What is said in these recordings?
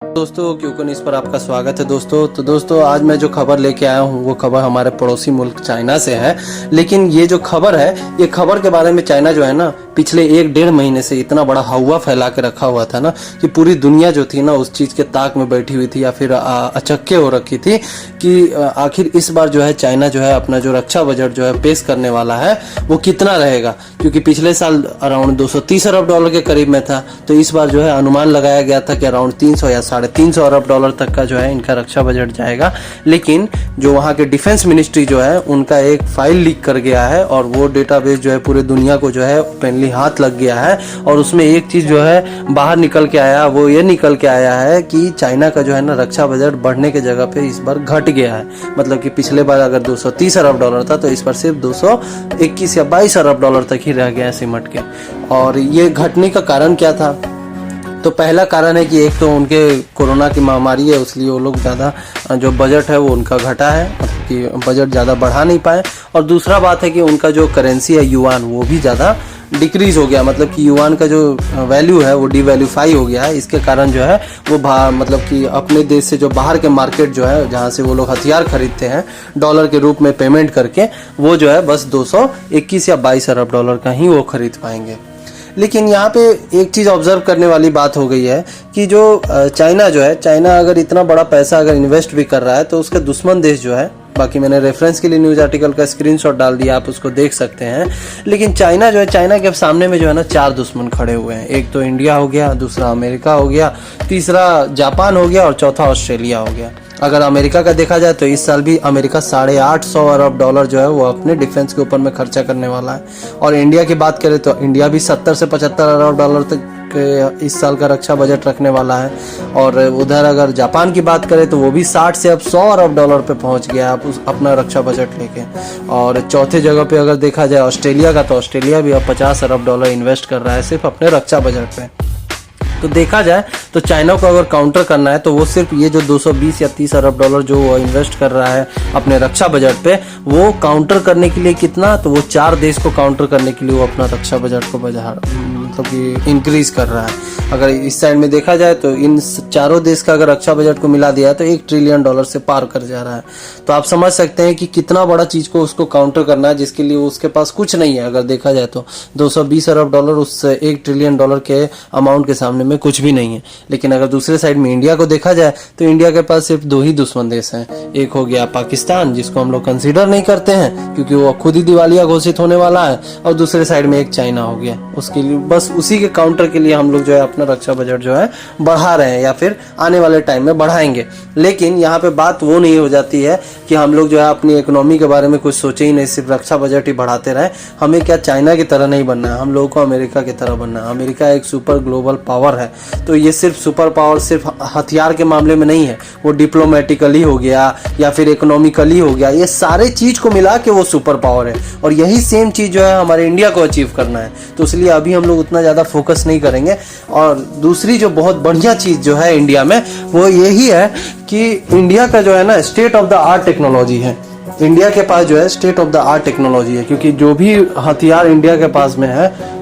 दोस्तों क्यूको न्यूज़ पर आपका स्वागत है दोस्तों आज मैं जो खबर लेके आया हूँ वो खबर हमारे पड़ोसी मुल्क चाइना से है। लेकिन ये जो खबर है, ये खबर के बारे में चाइना जो है ना पिछले 1-1.5 महीने से इतना बड़ा हवा फैला के रखा हुआ था ना कि पूरी दुनिया जो थी ना उस चीज़ के ताक में बैठी हुई थी या फिर अचक्के हो रखी थी कि आखिर इस बार जो है चाइना जो है अपना जो रक्षा बजट जो है पेश करने वाला है वो कितना रहेगा। क्योंकि पिछले साल अराउंड 230 अरब डॉलर के करीब में था, तो इस बार जो है अनुमान लगाया गया था कि अराउंड 300 या 350 अरब डॉलर तक का जो है इनका रक्षा बजट जाएगा। लेकिन जो वहाँ के डिफेंस मिनिस्ट्री जो है उनका एक फाइल लीक कर गया है और वो डेटाबेस जो है पूरे दुनिया को जो है ओपनली हाथ लग गया है। और उसमें एक चीज़ जो है बाहर निकल के आया, वो ये निकल के आया है कि चाइना का जो है ना रक्षा बजट बढ़ने के जगह पे इस बार घट गया है। मतलब कि पिछले बार अगर 230 अरब डॉलर था तो इस बार सिर्फ 221 या 22 अरब डॉलर तक ही रह गया है सिमट के। और ये घटने का कारण क्या था? तो पहला कारण है कि एक तो उनके कोरोना की महामारी है, इसलिए वो लोग ज़्यादा जो बजट है वो उनका घटा है, मतलब कि बजट ज़्यादा बढ़ा नहीं पाए। और दूसरा बात है कि उनका जो करेंसी है युआन वो भी ज़्यादा डिक्रीज हो गया, मतलब कि युआन का जो वैल्यू है वो डिवैल्यूफाई हो गया है। इसके कारण जो है वो मतलब कि अपने देश से जो बाहर के मार्केट जो है जहाँ से वो लोग हथियार खरीदते हैं डॉलर के रूप में पेमेंट करके, वो जो है बस 221 या 22 अरब डॉलर का ही वो खरीद पाएंगे। लेकिन यहाँ पे एक चीज़ ऑब्जर्व करने वाली बात हो गई है कि जो चाइना जो है, चाइना अगर इतना बड़ा पैसा अगर इन्वेस्ट भी कर रहा है तो उसका दुश्मन देश जो है, बाकी मैंने रेफरेंस के लिए न्यूज़ आर्टिकल का स्क्रीनशॉट डाल दिया, आप उसको देख सकते हैं। लेकिन चाइना जो है, चाइना के सामने में जो है ना 4 दुश्मन खड़े हुए हैं। एक तो इंडिया हो गया, दूसरा अमेरिका हो गया, तीसरा जापान हो गया और चौथा ऑस्ट्रेलिया हो गया। अगर अमेरिका का देखा जाए तो इस साल भी अमेरिका 850 अरब डॉलर जो है वो अपने डिफेंस के ऊपर में खर्चा करने वाला है। और इंडिया की बात करें तो इंडिया भी 70 से 75 अरब डॉलर तक इस साल का रक्षा बजट रखने वाला है। और उधर अगर जापान की बात करें तो वो भी 60 से अब 100 अरब डॉलर पे पहुंच गया है अपना रक्षा बजट लेके। और चौथे जगह पे अगर देखा जाए ऑस्ट्रेलिया का, तो ऑस्ट्रेलिया भी अब 50 अरब डॉलर इन्वेस्ट कर रहा है सिर्फ अपने रक्षा बजट पे। तो देखा जाए तो चाइना को अगर काउंटर करना है तो वो सिर्फ ये जो 220 या 30 अरब डॉलर जो वो इन्वेस्ट कर रहा है अपने रक्षा बजट पे, वो काउंटर करने के लिए कितना, तो वो 4 देश को काउंटर करने के लिए वो अपना रक्षा बजट को मतलब कि इंक्रीज कर रहा है। अगर इस साइड में देखा जाए तो इन चारों देश का अगर रक्षा बजट को मिला दिया तो 1 ट्रिलियन डॉलर से पार कर जा रहा है। तो आप समझ सकते हैं कि कितना बड़ा चीज को उसको काउंटर करना है, जिसके लिए उसके पास कुछ नहीं है। अगर देखा जाए तो 220 अरब डॉलर उस 1 ट्रिलियन डॉलर के अमाउंट के सामने में कुछ भी नहीं है। लेकिन अगर दूसरे साइड में इंडिया को देखा जाए तो इंडिया के पास सिर्फ 2 ही दुश्मन देश हैं। एक हो गया पाकिस्तान, जिसको हम लोग कंसीडर नहीं करते हैं क्योंकि वो खुद ही दिवालिया घोषित होने वाला है, और दूसरे साइड में एक चाइना हो गया। उसके लिए बस उसी के काउंटर के लिए हम लोग जो है अपना रक्षा बजट जो है बढ़ा रहे हैं या फिर आने वाले टाइम में बढ़ाएंगे। लेकिन यहाँ पे बात वो नहीं हो जाती है कि हम लोग जो है अपनी इकोनॉमी के बारे में कुछ सोचे ही नहीं, सिर्फ रक्षा बजट ही बढ़ाते रहे। हमें क्या चाइना की तरह नहीं बनना है, हम लोगों को अमेरिका की तरह बनना है। अमेरिका एक सुपर ग्लोबल पावर है, तो ये सिर्फ सुपर पावर सिर्फ हथियार के मामले में नहीं है, वो डिप्लोमेटिकली हो गया या फिर इकोनॉमिकली हो गया, ये सारे चीज को मिला के वो सुपर पावर है। और यही सेम चीज जो है हमारे इंडिया को अचीव करना है, तो इसलिए अभी हम लोग उतना ज्यादा फोकस नहीं करेंगे। और दूसरी जो बहुत बढ़िया चीज जो है इंडिया में वो यही है कि इंडिया का जो है ना state of the art technology है। इंडिया के पास जो है state of the art technology है, क्योंकि जो भी हथियार इंडिया के पास में है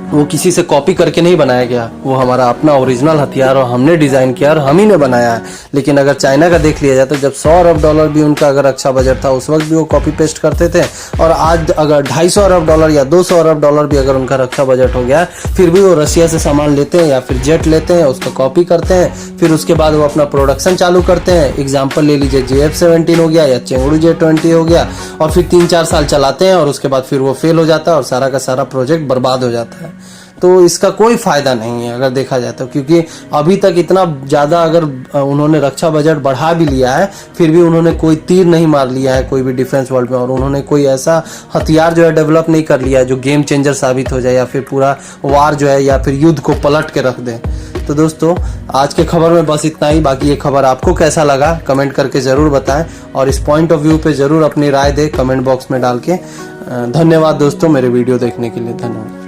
वो किसी से कॉपी करके नहीं बनाया गया, वो हमारा अपना ओरिजिनल हथियार और हमने डिजाइन किया और हम ही ने बनाया है। लेकिन अगर चाइना का देख लिया जाए तो जब 100 अरब डॉलर भी उनका अगर अच्छा बजट था उस वक्त भी वो कॉपी पेस्ट करते थे, और आज अगर 250 अरब डॉलर या 200 अरब डॉलर भी अगर उनका रक्षा बजट हो गया फिर भी वो रशिया से सामान लेते हैं या फिर जेट लेते हैं, उसको कॉपी करते हैं, फिर उसके बाद वो अपना प्रोडक्शन चालू करते हैं। एग्जाम्पल ले लीजिए JF-17 हो गया या चेंगड़ू J-20 हो गया, और फिर 3-4 साल चलाते हैं और उसके बाद फिर वो फेल हो जाता है और सारा का सारा प्रोजेक्ट बर्बाद हो जाता है। तो इसका कोई फायदा नहीं है अगर देखा जाए तो, क्योंकि अभी तक इतना ज़्यादा अगर उन्होंने रक्षा बजट बढ़ा भी लिया है फिर भी उन्होंने कोई तीर नहीं मार लिया है कोई भी डिफेंस वर्ल्ड में, और उन्होंने कोई ऐसा हथियार जो है डेवलप नहीं कर लिया है जो गेम चेंजर साबित हो जाए या फिर पूरा वार जो है या फिर युद्ध को पलट के रख दे। तो दोस्तों आज के खबर में बस इतना ही। बाकी ये खबर आपको कैसा लगा कमेंट करके ज़रूर बताएं, और इस पॉइंट ऑफ व्यू पे ज़रूर अपनी राय दें कमेंट बॉक्स में डाल के। धन्यवाद दोस्तों मेरे वीडियो देखने के लिए, धन्यवाद।